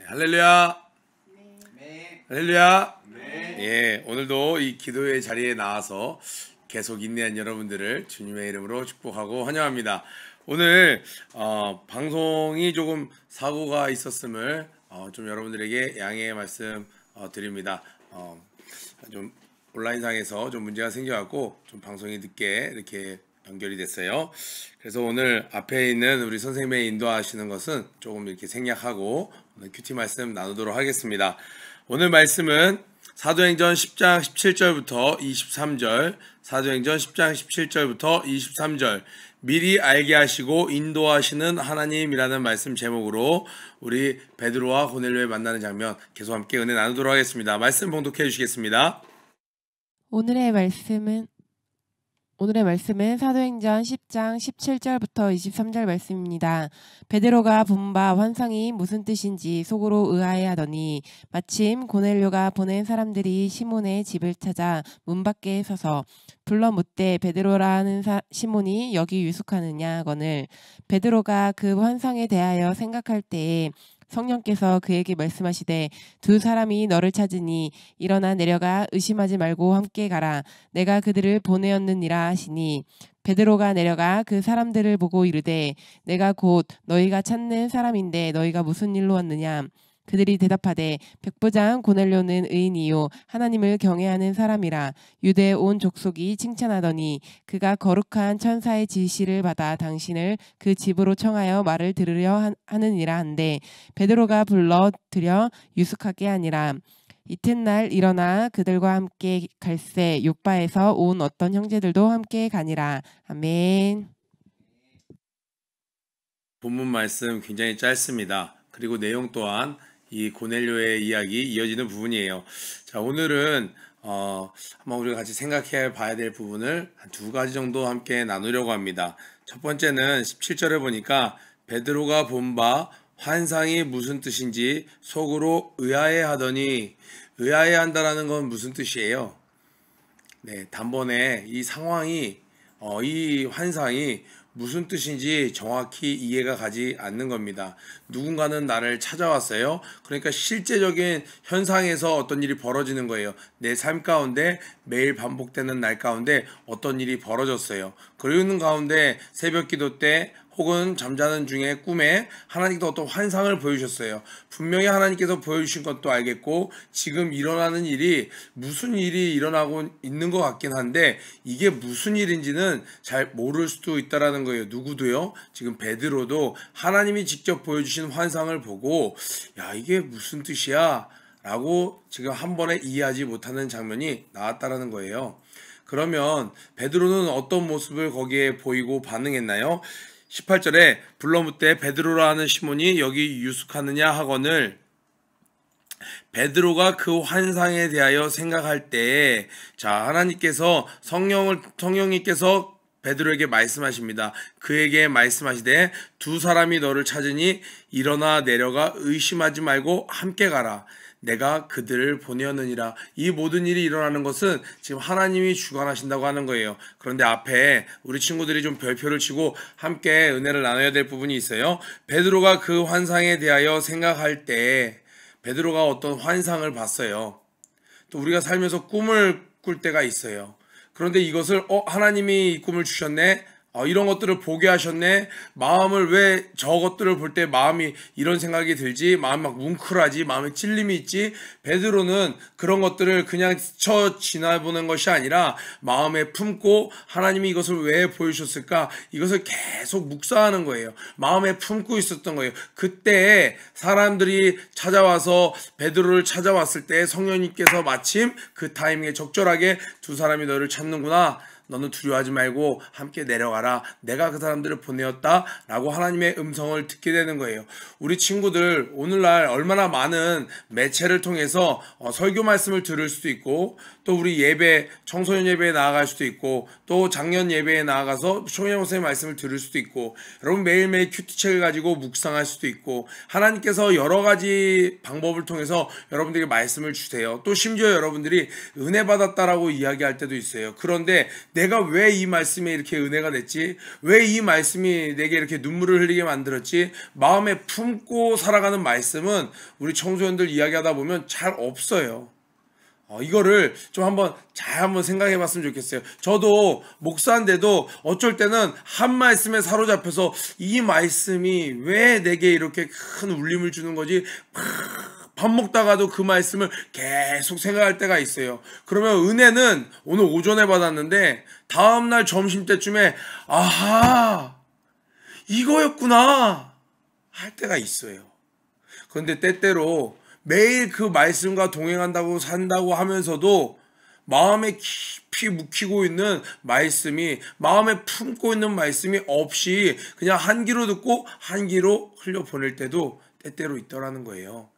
할렐루야. 네. 할렐루야. 네. 예, 오늘도 이 기도의 자리에 나와서 계속 인내한 여러분들을 주님의 이름으로 축복하고 환영합니다. 오늘 방송이 조금 사고가 있었음을 좀 여러분들에게 양해의 말씀 드립니다. 좀 온라인상에서 좀 문제가 생겨갖고 좀 방송이 늦게 이렇게 연결이 됐어요. 그래서 오늘 앞에 있는 우리 선생님의 인도하시는 것은 조금 이렇게 생략하고 오늘 큐티 말씀 나누도록 하겠습니다. 오늘 말씀은 사도행전 10장 17절부터 23절, 사도행전 10장 17절부터 23절, 미리 알게 하시고 인도하시는 하나님이라는 말씀 제목으로 우리 베드로와 고넬료의 만나는 장면 계속 함께 은혜 나누도록 하겠습니다. 말씀 봉독해 주시겠습니다. 오늘의 말씀은 사도행전 10장 17절부터 23절 말씀입니다. 베드로가 본 바 환상이 무슨 뜻인지 속으로 의아해하더니 마침 고넬료가 보낸 사람들이 시몬의 집을 찾아 문 밖에 서서 불러 묻되 베드로라는 시몬이 여기 유숙하느냐 하거늘 베드로가 그 환상에 대하여 생각할 때에 성령께서 그에게 말씀하시되 두 사람이 너를 찾으니 일어나 내려가 의심하지 말고 함께 가라. 내가 그들을 보내었느니라 하시니 베드로가 내려가 그 사람들을 보고 이르되 내가 곧 너희가 찾는 사람인데 너희가 무슨 일로 왔느냐. 그들이 대답하되 백부장 고넬료는 의인이요 하나님을 경외하는 사람이라. 유대 온 족속이 칭찬하더니 그가 거룩한 천사의 지시를 받아 당신을 그 집으로 청하여 말을 들으려 하느니라 한데 베드로가 불러 들여 유숙하게 하니라. 이튿날 일어나 그들과 함께 갈새 요바에서 온 어떤 형제들도 함께 가니라. 아멘. 본문 말씀 굉장히 짧습니다. 그리고 내용 또한 이 고넬료의 이야기 이어지는 부분이에요. 자, 오늘은 한번 우리가 같이 생각해 봐야 될 부분을 한 두 가지 정도 함께 나누려고 합니다. 첫 번째는 17절에 보니까 베드로가 본 바 환상이 무슨 뜻인지 속으로 의아해하더니, 의아해한다라는 건 무슨 뜻이에요? 네, 단번에 이 상황이 이 환상이 무슨 뜻인지 정확히 이해가 가지 않는 겁니다. 누군가는 나를 찾아왔어요. 그러니까 실제적인 현상에서 어떤 일이 벌어지는 거예요. 내 삶 가운데 매일 반복되는 날 가운데 어떤 일이 벌어졌어요. 그러는 가운데 새벽 기도 때 혹은 잠자는 중에 꿈에 하나님께서 어떤 환상을 보여주셨어요. 분명히 하나님께서 보여주신 것도 알겠고 지금 일어나는 일이 무슨 일이 일어나고 있는 것 같긴 한데 이게 무슨 일인지는 잘 모를 수도 있다라는 거예요. 누구도요. 지금 베드로도 하나님이 직접 보여주신 환상을 보고 야, 이게 무슨 뜻이야? 라고 지금 한 번에 이해하지 못하는 장면이 나왔다라는 거예요. 그러면 베드로는 어떤 모습을 거기에 보이고 반응했나요? 18절에 불러 묻되 베드로라 하는 시몬이 여기 유숙하느냐 하거늘 베드로가 그 환상에 대하여 생각할 때에 자, 하나님께서 성령님께서 베드로에게 말씀하십니다. 그에게 말씀하시되 두 사람이 너를 찾으니 일어나 내려가 의심하지 말고 함께 가라. 내가 그들을 보내었느니라. 이 모든 일이 일어나는 것은 지금 하나님이 주관하신다고 하는 거예요. 그런데 앞에 우리 친구들이 좀 별표를 치고 함께 은혜를 나눠야 될 부분이 있어요. 베드로가 그 환상에 대하여 생각할 때 베드로가 어떤 환상을 봤어요. 또 우리가 살면서 꿈을 꿀 때가 있어요. 그런데 이것을 하나님이 이 꿈을 주셨네. 이런 것들을 보게 하셨네. 마음을 왜 저것들을 볼 때 마음이 이런 생각이 들지? 마음이 막 뭉클하지? 마음에 찔림이 있지? 베드로는 그런 것들을 그냥 스쳐 지나보는 것이 아니라 마음에 품고 하나님이 이것을 왜 보여주셨을까? 이것을 계속 묵상하는 거예요. 마음에 품고 있었던 거예요. 그때 사람들이 찾아와서 베드로를 찾아왔을 때 성령님께서 마침 그 타이밍에 적절하게 두 사람이 너를 찾는구나. 너는 두려워하지 말고 함께 내려가라. 내가 그 사람들을 보내었다. 라고 하나님의 음성을 듣게 되는 거예요. 우리 친구들 오늘날 얼마나 많은 매체를 통해서 설교 말씀을 들을 수도 있고 또 우리 예배, 청소년 예배에 나아갈 수도 있고 또 작년 예배에 나아가서 총회 목사님 말씀을 들을 수도 있고 여러분 매일매일 큐티책을 가지고 묵상할 수도 있고 하나님께서 여러 가지 방법을 통해서 여러분들에게 말씀을 주세요. 또 심지어 여러분들이 은혜 받았다라고 이야기할 때도 있어요. 그런데 내 내가 왜 이 말씀에 이렇게 은혜가 됐지? 왜 이 말씀이 내게 이렇게 눈물을 흘리게 만들었지? 마음에 품고 살아가는 말씀은 우리 청소년들 이야기하다 보면 잘 없어요. 이거를 좀 한번 생각해 봤으면 좋겠어요. 저도 목사인데도 어쩔 때는 한 말씀에 사로잡혀서 이 말씀이 왜 내게 이렇게 큰 울림을 주는 거지? 밥 먹다가도 그 말씀을 계속 생각할 때가 있어요. 그러면 은혜는 오늘 오전에 받았는데 다음날 점심때쯤에 아하 이거였구나 할 때가 있어요. 그런데 때때로 매일 그 말씀과 동행한다고 산다고 하면서도 마음에 깊이 묵히고 있는 말씀이, 마음에 품고 있는 말씀이 없이 그냥 한 귀로 듣고 한 귀로 흘려보낼 때도 때때로 있더라는 거예요.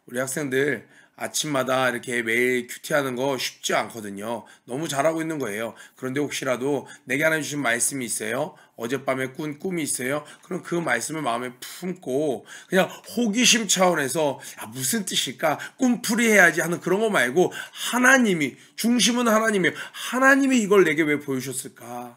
우리 학생들 아침마다 이렇게 매일 큐티하는 거 쉽지 않거든요. 너무 잘하고 있는 거예요. 그런데 혹시라도 내게 하나님 주신 말씀이 있어요? 어젯밤에 꾼 꿈이 있어요? 그럼 그 말씀을 마음에 품고 그냥 호기심 차원에서 무슨 뜻일까? 꿈풀이 해야지 하는 그런 거 말고 하나님이, 중심은 하나님이에요. 하나님이 이걸 내게 왜 보여주셨을까?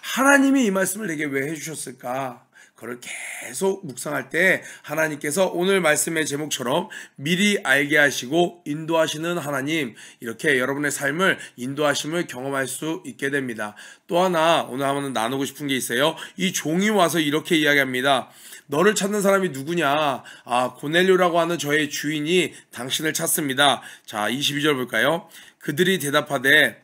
하나님이 이 말씀을 내게 왜 해주셨을까? 그걸 계속 묵상할 때 하나님께서 오늘 말씀의 제목처럼 미리 알게 하시고 인도하시는 하나님, 이렇게 여러분의 삶을 인도하심을 경험할 수 있게 됩니다. 또 하나 오늘 한번 나누고 싶은 게 있어요. 이 종이 와서 이렇게 이야기합니다. 너를 찾는 사람이 누구냐? 고넬료라고 하는 저의 주인이 당신을 찾습니다. 자, 22절 볼까요? 그들이 대답하되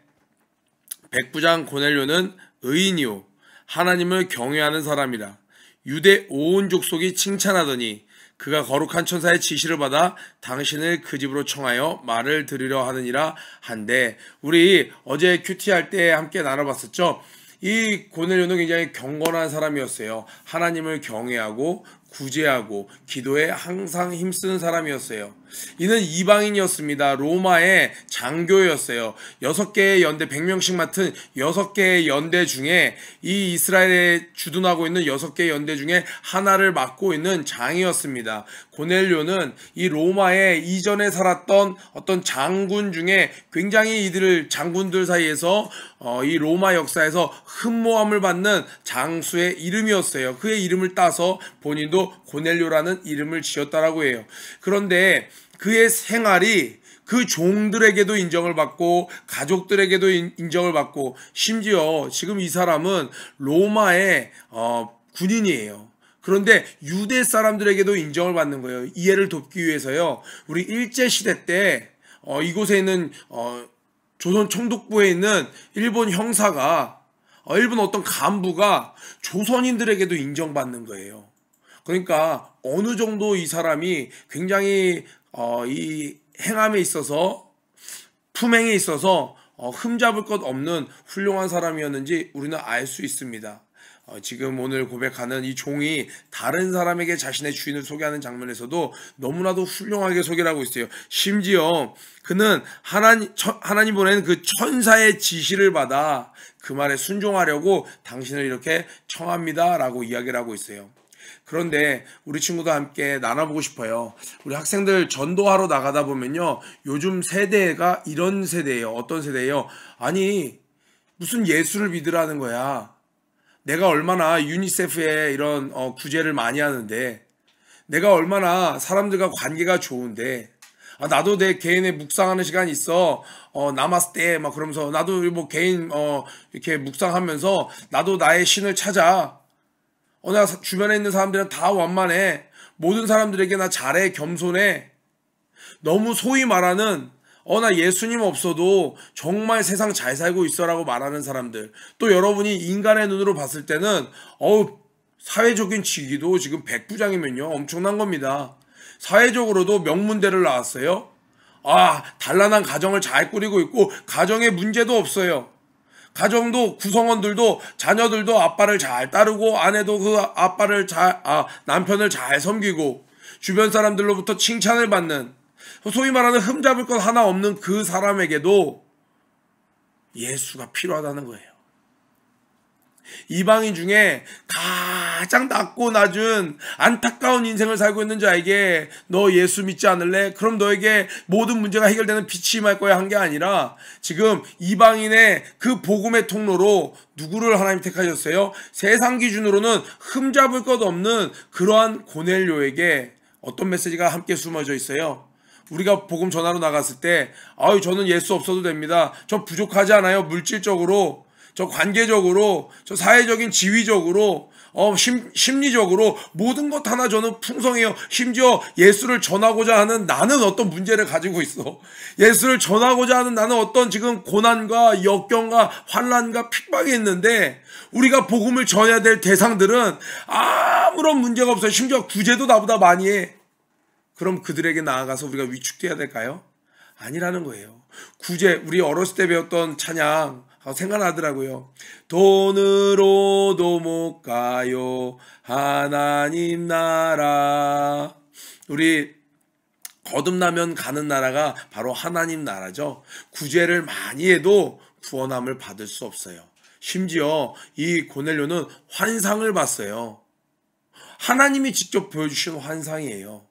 백부장 고넬료는 의인이요 하나님을 경외하는 사람이라. 유대 온 족속이 칭찬하더니 그가 거룩한 천사의 지시를 받아 당신을 그 집으로 청하여 말을 들으려 하느니라 한데, 우리 어제 큐티할 때 함께 나눠봤었죠. 이 고넬료는 굉장히 경건한 사람이었어요. 하나님을 경외하고 구제하고 기도에 항상 힘쓰는 사람이었어요. 이는 이방인이었습니다. 로마의 장교였어요. 6개의 연대, 100명씩 맡은 6개의 연대 중에 이 이스라엘에 주둔하고 있는 6개의 연대 중에 하나를 맡고 있는 장이었습니다. 고넬료는 이 로마에 이전에 살았던 어떤 장군 중에 굉장히 이들을 장군들 사이에서 이 로마 역사에서 흠모함을 받는 장수의 이름이었어요. 그의 이름을 따서 본인도 고넬료라는 이름을 지었다라고 해요. 그런데 그의 생활이 그 종들에게도 인정을 받고 가족들에게도 인정을 받고, 심지어 지금 이 사람은 로마의 군인이에요. 그런데 유대 사람들에게도 인정을 받는 거예요. 이해를 돕기 위해서요. 우리 일제시대 때 이곳에 있는 조선 총독부에 있는 일본 형사가 일본 어떤 간부가 조선인들에게도 인정받는 거예요. 그러니까 어느 정도 이 사람이 굉장히 이 행함에 있어서, 품행에 있어서 흠잡을 것 없는 훌륭한 사람이었는지 우리는 알 수 있습니다. 지금 오늘 고백하는 이 종이 다른 사람에게 자신의 주인을 소개하는 장면에서도 너무나도 훌륭하게 소개를 하고 있어요. 심지어 그는 하나님 보낸 그 천사의 지시를 받아 그 말에 순종하려고 당신을 이렇게 청합니다 라고 이야기를 하고 있어요. 그런데 우리 친구도 함께 나눠보고 싶어요. 우리 학생들 전도하러 나가다 보면요, 요즘 세대가 이런 세대예요. 어떤 세대예요? 아니, 무슨 예수를 믿으라는 거야. 내가 얼마나 유니세프에 이런 구제를 많이 하는데, 내가 얼마나 사람들과 관계가 좋은데, 나도 내 개인의 묵상하는 시간이 있어. 나마스테 막 그러면서 나도 뭐 개인 이렇게 묵상하면서 나도 나의 신을 찾아. 나 주변에 있는 사람들은 다 완만해. 모든 사람들에게 나 잘해, 겸손해. 너무 소위 말하는 나 예수님 없어도 정말 세상 잘 살고 있어라고 말하는 사람들. 또 여러분이 인간의 눈으로 봤을 때는 사회적인 직위도 지금 백부장이면요 엄청난 겁니다. 사회적으로도 명문대를 나왔어요. 단란한 가정을 잘 꾸리고 있고 가정에 문제도 없어요. 가정도 구성원들도 자녀들도 아빠를 잘 따르고 아내도 그 아빠를 남편을 잘 섬기고 주변 사람들로부터 칭찬을 받는, 소위 말하는 흠잡을 것 하나 없는 그 사람에게도 예수가 필요하다는 거예요. 이방인 중에 가장 낮고 낮은 안타까운 인생을 살고 있는 자에게 너 예수 믿지 않을래? 그럼 너에게 모든 문제가 해결되는 빛이 임할 거야 한 게 아니라 지금 이방인의 그 복음의 통로로 누구를 하나님 택하셨어요? 세상 기준으로는 흠잡을 것 없는 그러한 고넬료에게 어떤 메시지가 함께 숨어져 있어요? 우리가 복음 전하러 나갔을 때 아유 저는 예수 없어도 됩니다. 저 부족하지 않아요. 물질적으로, 저 관계적으로, 저 사회적인 지위적으로, 심리적으로 모든 것 하나 저는 풍성해요. 심지어 예수를 전하고자 하는 나는 어떤 문제를 가지고 있어. 예수를 전하고자 하는 나는 어떤 지금 고난과 역경과 환난과 핍박이 있는데 우리가 복음을 전해야 될 대상들은 아무런 문제가 없어요. 심지어 구제도 나보다 많이 해. 그럼 그들에게 나아가서 우리가 위축돼야 될까요? 아니라는 거예요. 구제, 우리 어렸을 때 배웠던 찬양 생각나더라고요. 돈으로도 못 가요 하나님 나라. 우리 거듭나면 가는 나라가 바로 하나님 나라죠. 구제를 많이 해도 구원함을 받을 수 없어요. 심지어 이 고넬료는 환상을 봤어요. 하나님이 직접 보여주신 환상이에요.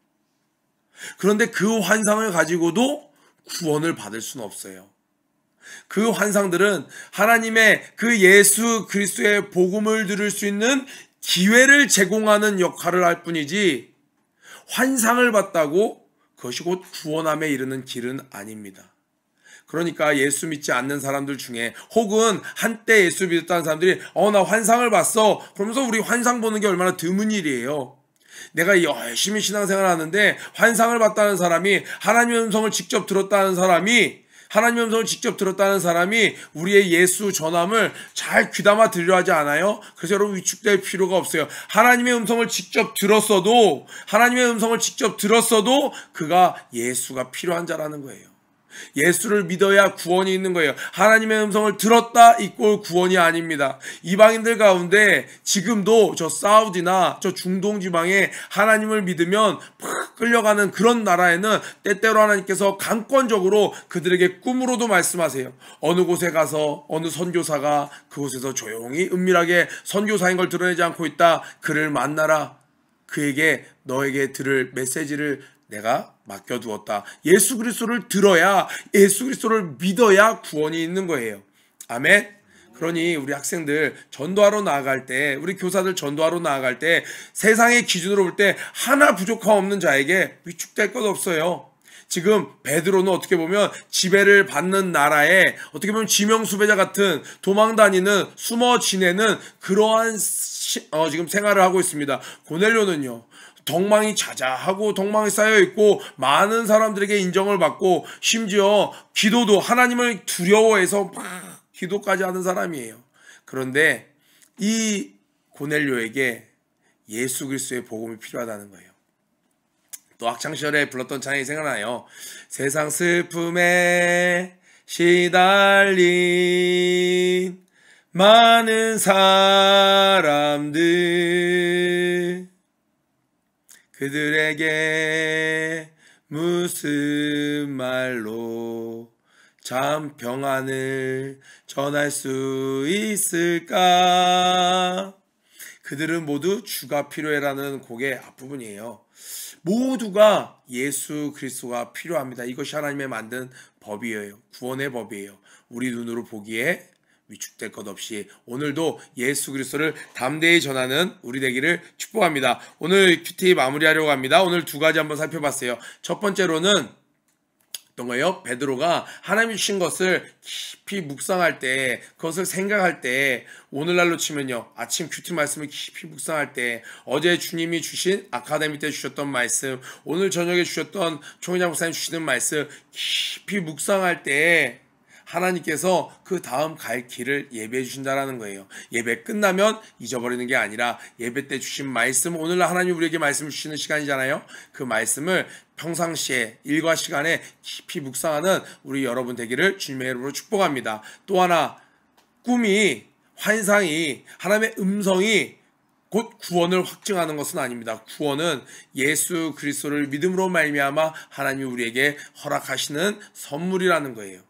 그런데 그 환상을 가지고도 구원을 받을 수는 없어요. 그 환상들은 하나님의 그 예수 그리스도의 복음을 들을 수 있는 기회를 제공하는 역할을 할 뿐이지 환상을 봤다고 그것이 곧 구원함에 이르는 길은 아닙니다. 그러니까 예수 믿지 않는 사람들 중에 혹은 한때 예수 믿었다는 사람들이 나 환상을 봤어 그러면서 우리 환상 보는 게 얼마나 드문 일이에요. 내가 열심히 신앙생활을 하는데 환상을 봤다는 사람이 하나님의 음성을 직접 들었다는 사람이 우리의 예수 전함을 잘 귀담아 들으려 하지 않아요? 그래서 여러분 위축될 필요가 없어요. 하나님의 음성을 직접 들었어도 그가 예수가 필요한 자라는 거예요. 예수를 믿어야 구원이 있는 거예요. 하나님의 음성을 들었다 이꼴 구원이 아닙니다. 이방인들 가운데 지금도 저 사우디나 저 중동 지방에 하나님을 믿으면 팍 끌려가는 그런 나라에는 때때로 하나님께서 강권적으로 그들에게 꿈으로도 말씀하세요. 어느 곳에 가서 어느 선교사가 그곳에서 조용히 은밀하게 선교사인 걸 드러내지 않고 있다. 그를 만나라. 그에게 너에게 들을 메시지를 내가 맡겨두었다. 예수 그리스도를 들어야, 예수 그리스도를 믿어야 구원이 있는 거예요. 아멘. 그러니 우리 학생들 전도하러 나아갈 때, 우리 교사들 전도하러 나아갈 때 세상의 기준으로 볼 때 하나 부족함 없는 자에게 위축될 것 없어요. 지금 베드로는 어떻게 보면 지배를 받는 나라에 어떻게 보면 지명수배자 같은 도망다니는 숨어 지내는 그러한 지금 생활을 하고 있습니다. 고넬료는요. 덕망이 자자하고 덕망이 쌓여있고 많은 사람들에게 인정을 받고 심지어 기도도 하나님을 두려워해서 막 기도까지 하는 사람이에요. 그런데 이 고넬료에게 예수 그리스도의 복음이 필요하다는 거예요. 또 학창시절에 불렀던 찬양이 생각나요. 세상 슬픔에 시달린 많은 사람들 그들에게 무슨 말로 참 평안을 전할 수 있을까? 그들은 모두 주가 필요해라는 곡의 앞부분이에요. 모두가 예수 그리스도가 필요합니다. 이것이 하나님의 만든 법이에요. 구원의 법이에요. 우리 눈으로 보기에 위축될 것 없이 오늘도 예수 그리스도를 담대히 전하는 우리 되기를 축복합니다. 오늘 큐티 마무리하려고 합니다. 오늘 두 가지 한번 살펴봤어요. 첫 번째로는 어떤 거예요? 베드로가 하나님이 주신 것을 깊이 묵상할 때, 그것을 생각할 때, 오늘날로 치면요, 아침 큐티 말씀을 깊이 묵상할 때, 어제 주님이 주신 아카데미 때 주셨던 말씀, 오늘 저녁에 주셨던 총회장 목사님 주시는 말씀 깊이 묵상할 때 하나님께서 그 다음 갈 길을 예배해 주신다라는 거예요. 예배 끝나면 잊어버리는 게 아니라 예배 때 주신 말씀, 오늘날 하나님 우리에게 말씀을 주시는 시간이잖아요. 그 말씀을 평상시에 일과 시간에 깊이 묵상하는 우리 여러분 되기를 주님의 이름으로 축복합니다. 또 하나, 꿈이, 환상이, 하나님의 음성이 곧 구원을 확증하는 것은 아닙니다. 구원은 예수 그리스도를 믿음으로 말미암아 하나님이 우리에게 허락하시는 선물이라는 거예요.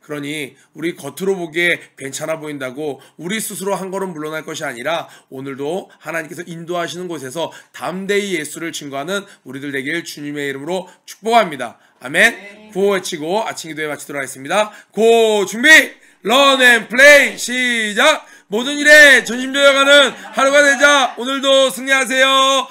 그러니 우리 겉으로 보기에 괜찮아 보인다고 우리 스스로 한 걸음 물러날 것이 아니라 오늘도 하나님께서 인도하시는 곳에서 담대히 예수를 증거하는 우리들 되길 주님의 이름으로 축복합니다. 아멘. 구호 외치고 아침 기도에 마치도록 하겠습니다. 고 준비 런 앤 플레이 시작. 모든 일에 전심전력하는 하루가 되자. 오늘도 승리하세요.